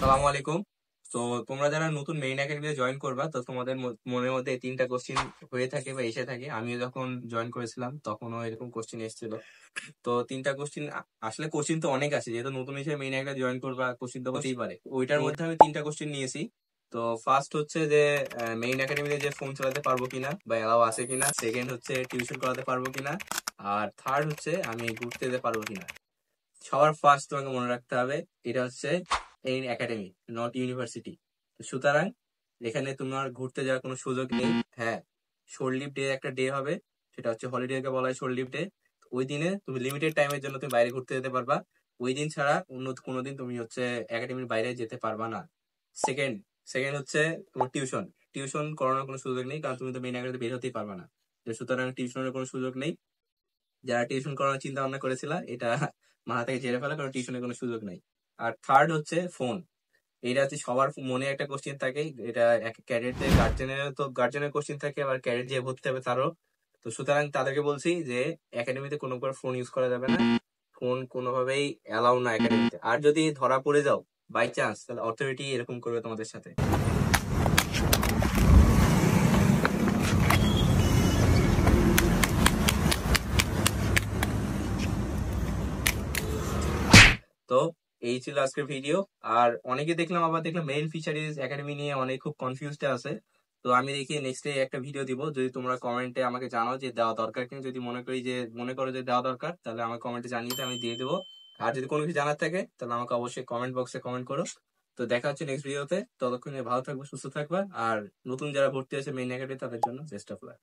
সালামু আলাইকুম। তো তোমরা যারা নতুন মেইন একাডেমিতে জয়েন করবা, তো তোমাদের মনের মধ্যে এই 3টা কোশ্চিন হয়ে থাকে বা এসে থাকে। আমিও যখন জয়েন করেছিলাম তখনও এরকম কোশ্চিন এসেছিল। তো 3টা কোশ্চিন, আসলে কোশ্চিন তো অনেক আছে, যেহেতু নতুন হিসেবে মেইন একাডেমি জয়েন করবা, কোশ্চিন তো হতেই পারে। ওইটার মধ্যে আমি 3টা কোশ্চিন নিয়েছি। তো ফার্স্ট হচ্ছে যে মেইন একাডেমিতে যে ফোন চালাতে পারবো কিনা বা এলাও আছে কিনা, সেকেন্ড হচ্ছে টিউশন করাতে পারবো কিনা, আর থার্ড হচ্ছে আমি ঘুরতে যেতে পারবো কিনা। সবার ফার্স্ট তোমাকে মনে রাখতে হবে, এটা হচ্ছে এই একাডেমি, নট ইউনিভার্সিটি। সুতরাং এখানে তোমার ঘুরতে যাওয়ার কোনো সুযোগ নেই। হ্যাঁ, শোর লিভ ডে একটা ডে হবে, সেটা হচ্ছে হলিডে কে বলা হয় শোর লিভ ডে। ওই দিনে তুমি লিমিটেড টাইমের জন্য তুমি বাইরে ঘুরতে যেতে পারবা। ওই দিন ছাড়া অন্য কোনোদিন তুমি হচ্ছে একাডেমির বাইরে যেতে পারবা না। সেকেন্ড সেকেন্ড হচ্ছে তোমার টিউশন। টিউশন করানোর কোনো সুযোগ নেই, কারণ তুমি তো মেইন একাডেমি বের হতেই পারবা না। তো সুতরাং টিউশনের কোনো সুযোগ নেই। যারা টিউশন করানোর চিন্তা ভাবনা করেছিল, এটা মাথা থেকে ঝেড়ে ফেলা, কারণ টিউশনের কোনো সুযোগ নাই। আর থার্ড হচ্ছে ফোন। এটা হচ্ছে সবার মনে একটা কোশ্চেন থাকে। এটা ক্যাডেটদের গার্জেনের কোশ্চেন থাকে, আবার ক্যাডেট যে ভর্তি হবে তারও। তো সুতরাং তাদেরকে বলছি যে একাডেমিতে কোনো প্রকার ফোন ইউজ করা যাবে না। ফোন কোনোভাবেই অ্যালাউ না একাডেমিতে। আর যদি ধরা পড়ে যাও বাই চান্স, তাহলে অথরিটি এরকম করবে তোমাদের সাথে। তো এই ছিল আজকের ভিডিও। আর অনেকে দেখলাম, আবার দেখলাম মেরিন ফিশারিজ একাডেমি নিয়ে অনেক খুব কনফিউজড আছে। তো আমি দেখি নেক্সট ডে একটা ভিডিও দিব, যদি তোমরা কমেন্টে আমাকে জানাও যে দেওয়া দরকার কিনা। যদি মনে করো যে দেওয়া দরকার, তাহলে আমার কমেন্টে জানিয়ে আমি দিয়ে দেবো। আর যদি কোনো কিছু জানার থাকে, তাহলে আমাকে অবশ্যই কমেন্ট বক্সে কমেন্ট করো। তো দেখা হচ্ছে নেক্সট ভিডিওতে। ততক্ষণে ভালো থাকবে, সুস্থ থাকবা। আর নতুন যারা ভর্তি আছে মেইন একাডেমি, তাদের জন্য বেস্ট অফ লাক।